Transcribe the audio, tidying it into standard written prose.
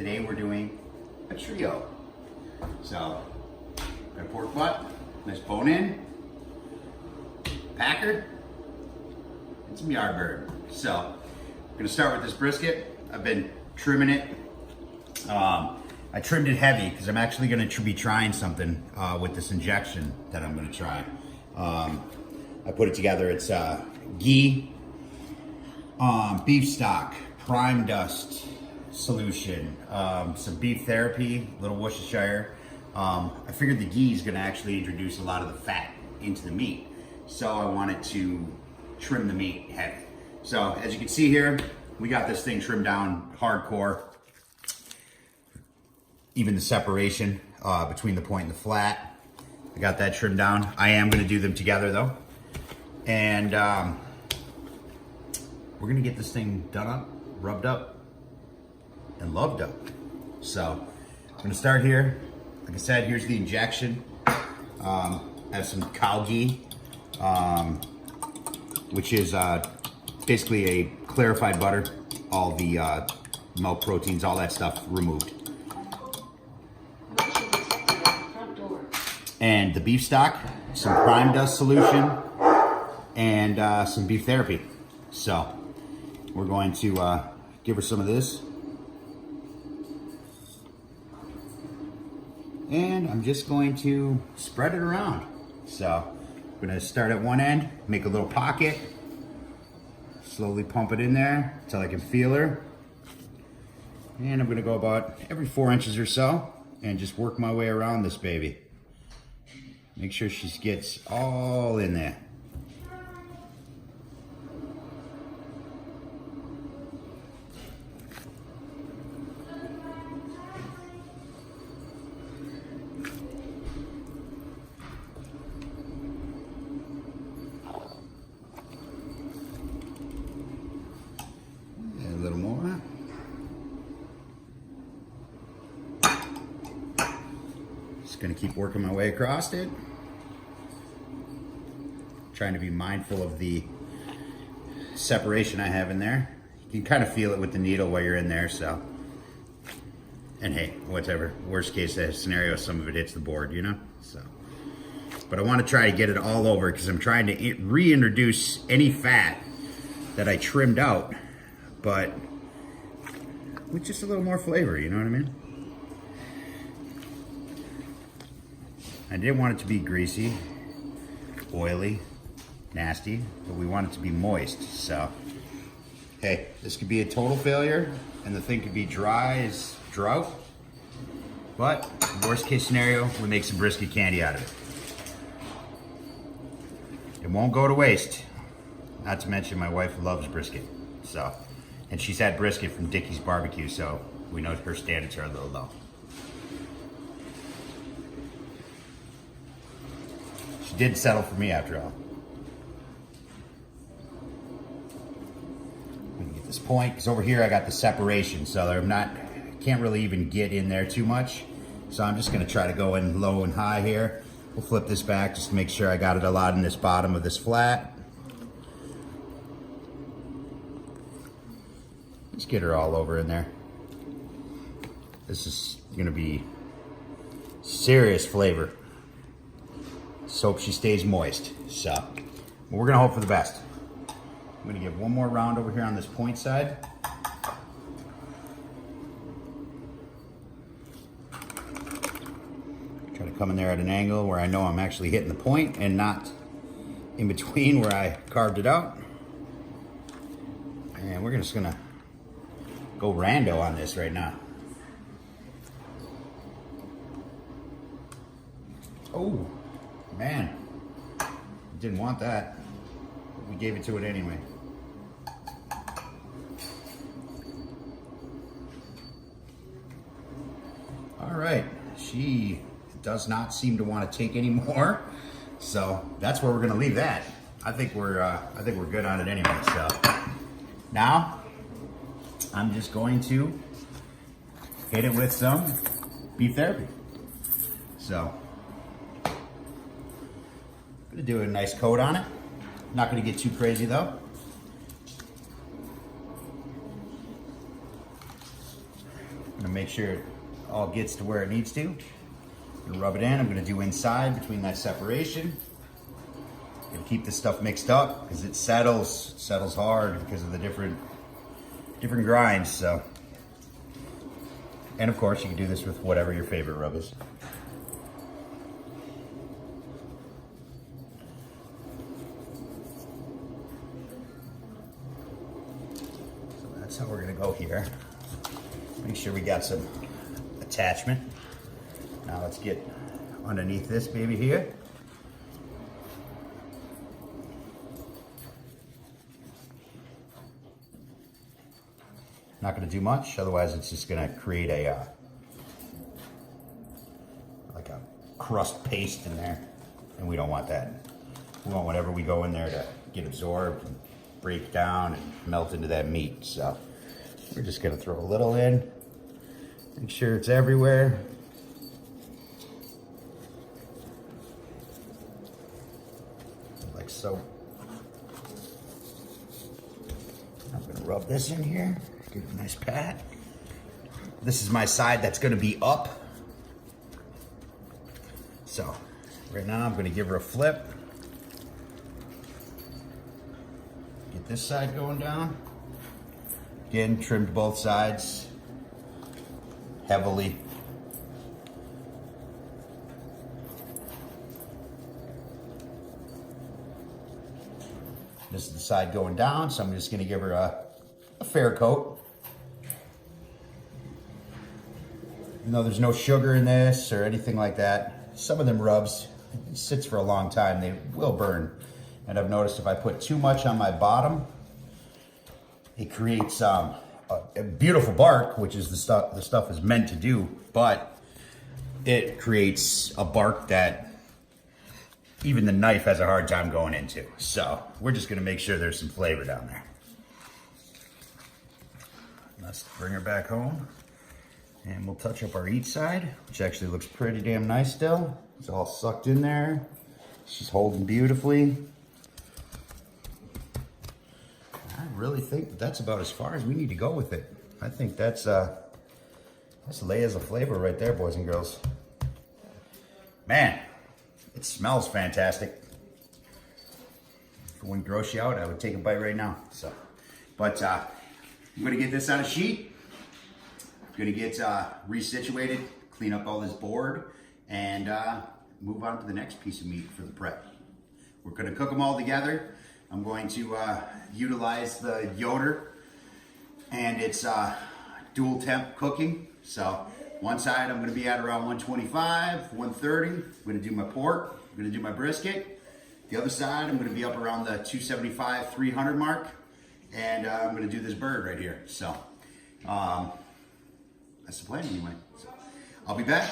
Today we're doing a trio. So, got a pork butt, nice bone in, Packer, and some Yardbird. So, we're gonna start with this brisket. I've been trimming it. I trimmed it heavy because I'm actually gonna be trying something with this injection that I'm gonna try. I put it together. It's ghee, beef stock, prime dust solution, some beef therapy, little Worcestershire. I figured the ghee is gonna actually introduce a lot of the fat into the meat. So I wanted to trim the meat heavy. So as you can see here, we got this thing trimmed down hardcore. Even the separation between the point and the flat, I got that trimmed down. I am gonna do them together though. And we're gonna get this thing done up, rubbed up, and loved up. So I'm gonna start here. Like I said, here's the injection. I have some cow ghee, which is basically a clarified butter. All the milk proteins, all that stuff removed. And the beef stock, some prime dust solution, and some beef therapy. So we're going to give her some of this. And I'm just going to spread it around. So I'm gonna start at one end, make a little pocket, slowly pump it in there until I can feel her. And I'm gonna go about every 4 inches or so and just work my way around this baby. Make sure she gets all in there. A little more. Just gonna keep working my way across it. Trying to be mindful of the separation I have in there. You can kind of feel it with the needle while you're in there, so. And hey, whatever, worst case scenario, some of it hits the board, you know? So. But I want to try to get it all over because I'm trying to reintroduce any fat that I trimmed out, but with just a little more flavor, you know what I mean? I didn't want it to be greasy, oily, nasty, but we want it to be moist. So, hey, this could be a total failure and the thing could be dry as drought, but worst case scenario, we make some brisket candy out of it. It won't go to waste. Not to mention my wife loves brisket, so, and she's had brisket from Dickie's Barbecue, so we know her standards are a little low. She did settle for me after all. I'm gonna get this point, because over here I got the separation, so I'm not, can't really even get in there too much. So I'm just gonna try to go in low and high here. We'll flip this back just to make sure I got it a lot in this bottom of this flat. Let's get her all over in there. This is gonna be serious flavor. So hope she stays moist. So we're gonna hope for the best. I'm gonna give one more round over here on this point side. Try to come in there at an angle where I know I'm actually hitting the point and not in between where I carved it out. And we're just gonna go rando on this right now. Oh, man, didn't want that. We gave it to it anyway. All right, she does not seem to want to take any more, so that's where we're gonna leave that. I think we're good on it anyway. So now I'm just going to hit it with some beef therapy. So I'm gonna do a nice coat on it. Not gonna get too crazy though. I'm gonna make sure it all gets to where it needs to. I'm gonna rub it in. I'm gonna do inside between that separation. Gonna keep this stuff mixed up because it settles hard because of the different grinds. So, and of course you can do this with whatever your favorite rub is. So that's how we're gonna go here. Make sure we got some attachment. Now let's get underneath this baby here. Not going to do much, otherwise it's just going to create a like a crust paste in there, and we don't want that. We want whatever we go in there to get absorbed and break down and melt into that meat. So we're just going to throw a little in, make sure it's everywhere. Like so. I'm going to rub this in here. Give it a nice pat. This is my side that's gonna be up. So right now I'm gonna give her a flip. Get this side going down. Again, trimmed both sides heavily. This is the side going down, so I'm just gonna give her a fair coat. You know, there's no sugar in this or anything like that. Some of them rubs, it sits for a long time, they will burn. And I've noticed if I put too much on my bottom, it creates a beautiful bark, which is the stuff is meant to do, but it creates a bark that even the knife has a hard time going into. So we're just gonna make sure there's some flavor down there. Let's bring her back home. And we'll touch up our each side, which actually looks pretty damn nice still. It's all sucked in there. She's holding beautifully. I really think that's about as far as we need to go with it. I think that's layers of flavor right there, boys and girls. Man, it smells fantastic. If it wouldn't gross you out, I would take a bite right now. So, but I'm gonna get this on a sheet. Gonna get resituated, clean up all this board, and move on to the next piece of meat for the prep. We're gonna cook them all together. I'm going to utilize the Yoder, and it's dual temp cooking. So one side I'm gonna be at around 125, 130. I'm gonna do my pork, I'm gonna do my brisket. The other side I'm gonna be up around the 275, 300 mark, and I'm gonna do this bird right here. So. That's the plan anyway. So I'll be back.